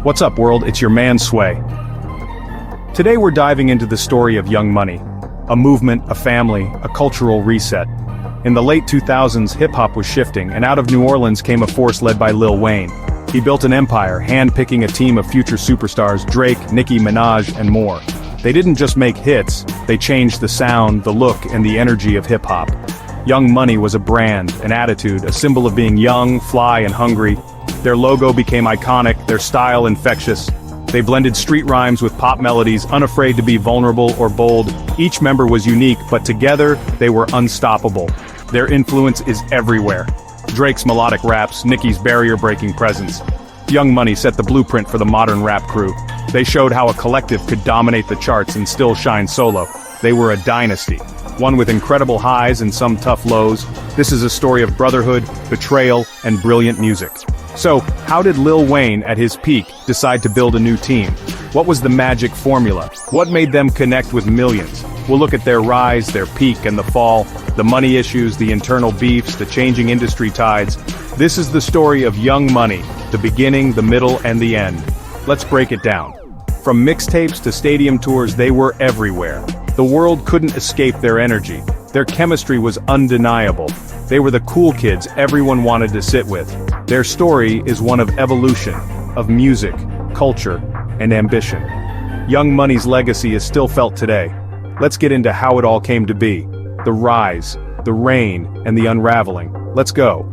What's up, world? It's your man Sway. Today we're diving into the story of Young Money. A movement, a family, a cultural reset. In the late 2000s, hip-hop was shifting, and out of New Orleans came a force led by Lil Wayne. He built an empire, hand-picking a team of future superstars, Drake, Nicki Minaj, and more. They didn't just make hits, they changed the sound, the look, and the energy of hip-hop. Young Money was a brand, an attitude, a symbol of being young, fly, and hungry. Their logo became iconic, their style infectious. They blended street rhymes with pop melodies, unafraid to be vulnerable or bold. Each member was unique, but together, they were unstoppable. Their influence is everywhere. Drake's melodic raps, Nicki's barrier-breaking presence. Young Money set the blueprint for the modern rap crew. They showed how a collective could dominate the charts and still shine solo. They were a dynasty. One with incredible highs and some tough lows. This is a story of brotherhood, betrayal, and brilliant music. So, how did Lil Wayne, at his peak, decide to build a new team? What was the magic formula? What made them connect with millions? We'll look at their rise, their peak, and the fall, the money issues, the internal beefs, the changing industry tides. This is the story of Young Money, the beginning, the middle, and the end. Let's break it down. From mixtapes to stadium tours, they were everywhere. The world couldn't escape their energy. Their chemistry was undeniable. They were the cool kids everyone wanted to sit with. Their story is one of evolution, of music, culture, and ambition. Young Money's legacy is still felt today. Let's get into how it all came to be. The rise, the reign, and the unraveling. Let's go.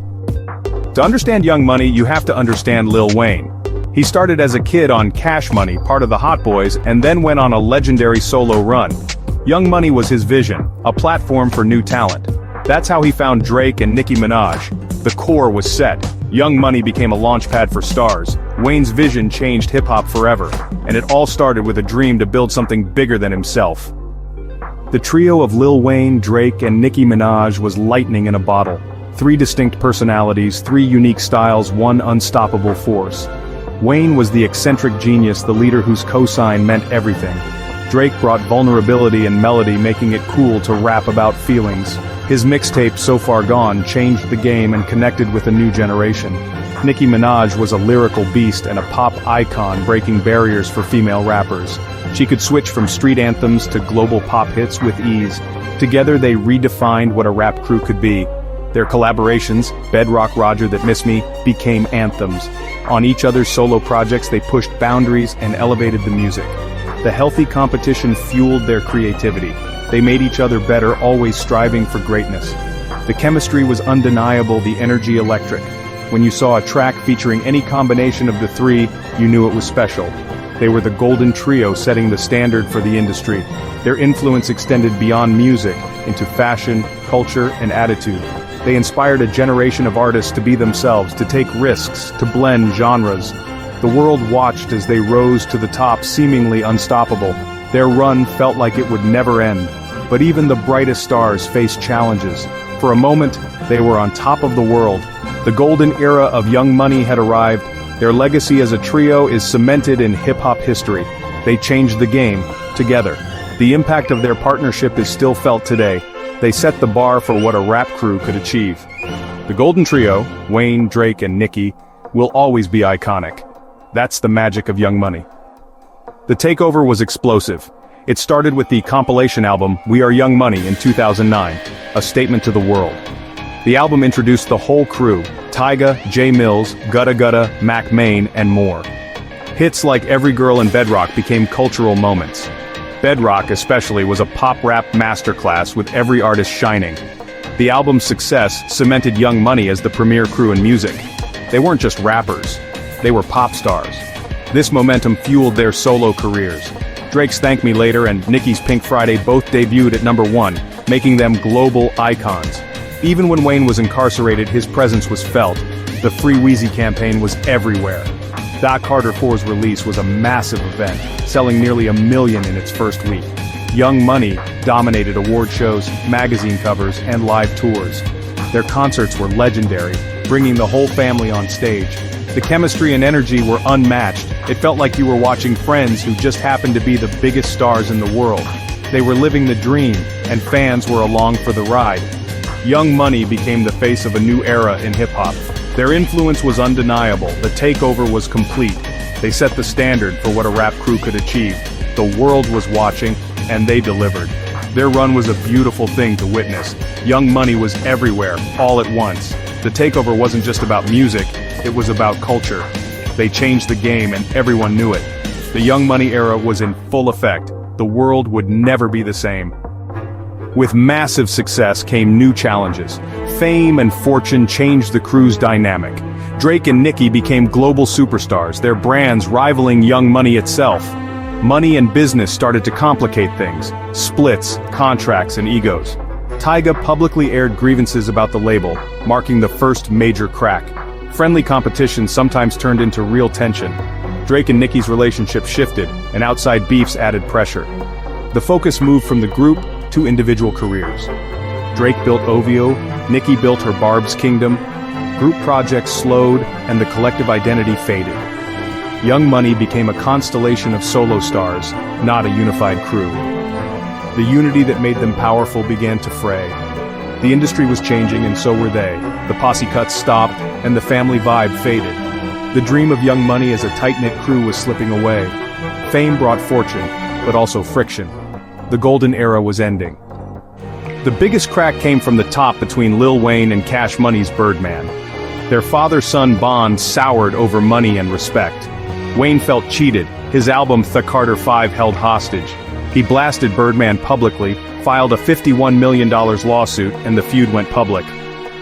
To understand Young Money, you have to understand Lil Wayne. He started as a kid on Cash Money, part of the Hot Boys, and then went on a legendary solo run. Young Money was his vision, a platform for new talent. That's how he found Drake and Nicki Minaj. The core was set. Young Money became a launchpad for stars. Wayne's vision changed hip-hop forever, and it all started with a dream to build something bigger than himself. The trio of Lil Wayne, Drake, and Nicki Minaj was lightning in a bottle. 3 distinct personalities, 3 unique styles, 1 unstoppable force. Wayne was the eccentric genius, the leader whose cosign meant everything. Drake brought vulnerability and melody, making it cool to rap about feelings. His mixtape, So Far Gone, changed the game and connected with a new generation. Nicki Minaj was a lyrical beast and a pop icon, breaking barriers for female rappers. She could switch from street anthems to global pop hits with ease. Together they redefined what a rap crew could be. Their collaborations, Bedrock Roger That Miss Me, became anthems. On each other's solo projects they pushed boundaries and elevated the music. The healthy competition fueled their creativity. They made each other better, always striving for greatness. The chemistry was undeniable, the energy electric. When you saw a track featuring any combination of the 3, you knew it was special. They were the golden trio setting the standard for the industry. Their influence extended beyond music, into fashion, culture, and attitude. They inspired a generation of artists to be themselves, to take risks, to blend genres. The world watched as they rose to the top, seemingly unstoppable. Their run felt like it would never end. But even the brightest stars faced challenges. For a moment, they were on top of the world. The golden era of Young Money had arrived. Their legacy as a trio is cemented in hip-hop history. They changed the game, together. The impact of their partnership is still felt today. They set the bar for what a rap crew could achieve. The golden trio, Wayne, Drake, and Nicki, will always be iconic. That's the magic of Young Money. The takeover was explosive. It started with the compilation album, We Are Young Money, in 2009, a statement to the world. The album introduced the whole crew, Tyga, J Mills, Gutta Gutta, Mac Main, and more. Hits like Every Girl in Bedrock became cultural moments. Bedrock especially was a pop rap masterclass with every artist shining. The album's success cemented Young Money as the premier crew in music. They weren't just rappers, they were pop stars. This momentum fueled their solo careers. Drake's Thank Me Later and Nicki's Pink Friday both debuted at #1, making them global icons. Even when Wayne was incarcerated, his presence was felt. The Free Weezy campaign was everywhere. Doc Carter 4's release was a massive event, selling nearly 1 million in its first week. Young Money dominated award shows, magazine covers, and live tours. Their concerts were legendary, bringing the whole family on stage. The chemistry and energy were unmatched. It felt like you were watching friends who just happened to be the biggest stars in the world. They were living the dream, and fans were along for the ride. Young Money became the face of a new era in hip-hop. Their influence was undeniable, the takeover was complete. They set the standard for what a rap crew could achieve. The world was watching, and they delivered. Their run was a beautiful thing to witness. Young Money was everywhere, all at once. The takeover wasn't just about music, it was about culture. They changed the game and everyone knew it. The Young Money era was in full effect. The world would never be the same. With massive success came new challenges. Fame and fortune changed the crew's dynamic. Drake and Nicki became global superstars, their brands rivaling Young Money itself. Money and business started to complicate things. Splits, contracts, and egos. Tyga publicly aired grievances about the label, marking the first major crack. Friendly competition sometimes turned into real tension. Drake and Nicki's relationship shifted, and outside beefs added pressure. The focus moved from the group to individual careers. Drake built OVO, Nicki built her Barb's Kingdom. Group projects slowed, and the collective identity faded. Young Money became a constellation of solo stars, not a unified crew. The unity that made them powerful began to fray. The industry was changing and so were they. The posse cuts stopped, and the family vibe faded. The dream of Young Money as a tight-knit crew was slipping away. Fame brought fortune, but also friction. The golden era was ending. The biggest crack came from the top between Lil Wayne and Cash Money's Birdman. Their father-son bond soured over money and respect. Wayne felt cheated, his album The Carter 5 held hostage. He blasted Birdman publicly, filed a $51 million lawsuit, and the feud went public.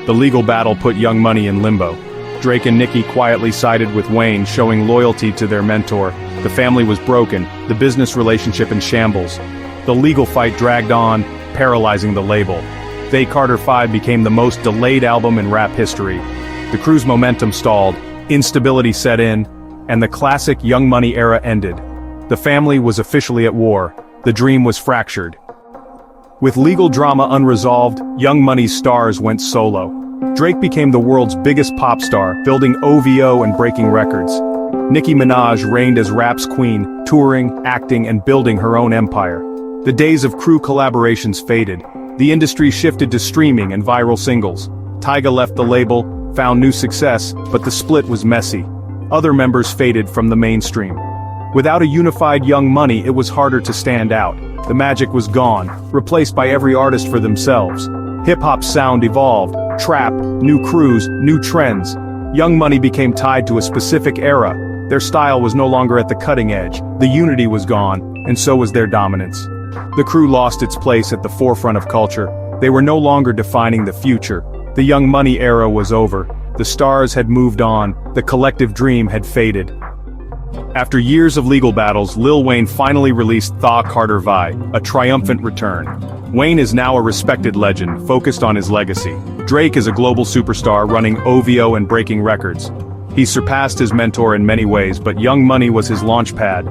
The legal battle put Young Money in limbo. Drake and Nicki quietly sided with Wayne, showing loyalty to their mentor. The family was broken, the business relationship in shambles. The legal fight dragged on, paralyzing the label. The Carter 5 became the most delayed album in rap history. The crew's momentum stalled, instability set in, and the classic Young Money era ended. The family was officially at war. The dream was fractured. With legal drama unresolved, Young Money's stars went solo. Drake became the world's biggest pop star, building OVO and breaking records. Nicki Minaj reigned as rap's queen, touring, acting, and building her own empire. The days of crew collaborations faded. The industry shifted to streaming and viral singles. Tyga left the label, found new success, but the split was messy. Other members faded from the mainstream. Without a unified Young Money, it was harder to stand out. The magic was gone, replaced by every artist for themselves. Hip-hop's sound evolved, trap, new crews, new trends. Young Money became tied to a specific era. Their style was no longer at the cutting edge, the unity was gone, and so was their dominance. The crew lost its place at the forefront of culture. They were no longer defining the future. The Young Money era was over. The stars had moved on, the collective dream had faded. After years of legal battles, Lil Wayne finally released The Carter 5, a triumphant return. Wayne is now a respected legend, focused on his legacy. Drake is a global superstar running OVO and breaking records. He surpassed his mentor in many ways, but Young Money was his launch pad.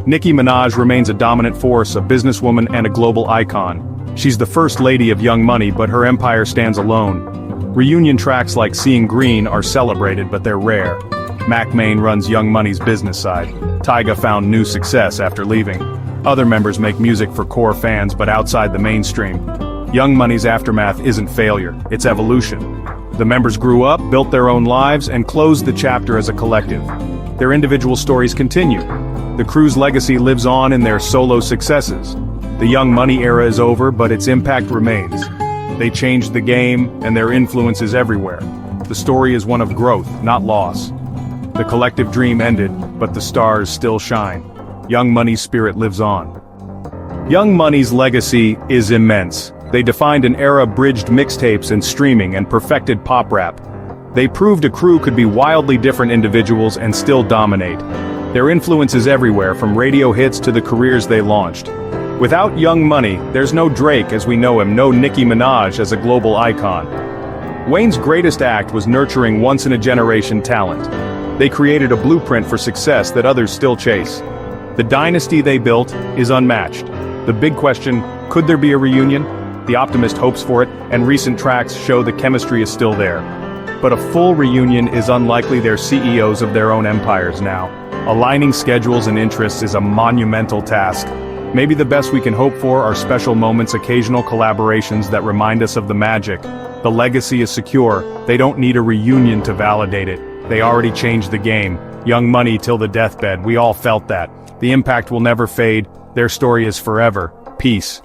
Nicki Minaj remains a dominant force, a businesswoman and a global icon. She's the first lady of Young Money, but her empire stands alone. Reunion tracks like Seeing Green are celebrated, but they're rare. Mac Main runs Young Money's business side. Tyga found new success after leaving. Other members make music for core fans but outside the mainstream. Young Money's aftermath isn't failure, it's evolution. The members grew up, built their own lives, and closed the chapter as a collective. Their individual stories continue. The crew's legacy lives on in their solo successes. The Young Money era is over, but its impact remains. They changed the game, and their influence is everywhere. The story is one of growth, not loss. The collective dream ended, but the stars still shine. Young Money's spirit lives on. Young Money's legacy is immense. They defined an era, bridged mixtapes and streaming, and perfected pop rap. They proved a crew could be wildly different individuals and still dominate. Their influence is everywhere, from radio hits to the careers they launched. Without Young Money, there's no Drake as we know him, no Nicki Minaj as a global icon. Wayne's greatest act was nurturing once-in-a-generation talent. They created a blueprint for success that others still chase. The dynasty they built is unmatched. The big question, could there be a reunion? The optimist hopes for it, and recent tracks show the chemistry is still there. But a full reunion is unlikely. They're CEOs of their own empires now. Aligning schedules and interests is a monumental task. Maybe the best we can hope for are special moments, occasional collaborations that remind us of the magic. The legacy is secure, they don't need a reunion to validate it. They already changed the game. Young Money till the deathbed, we all felt that. The impact will never fade, their story is forever. Peace.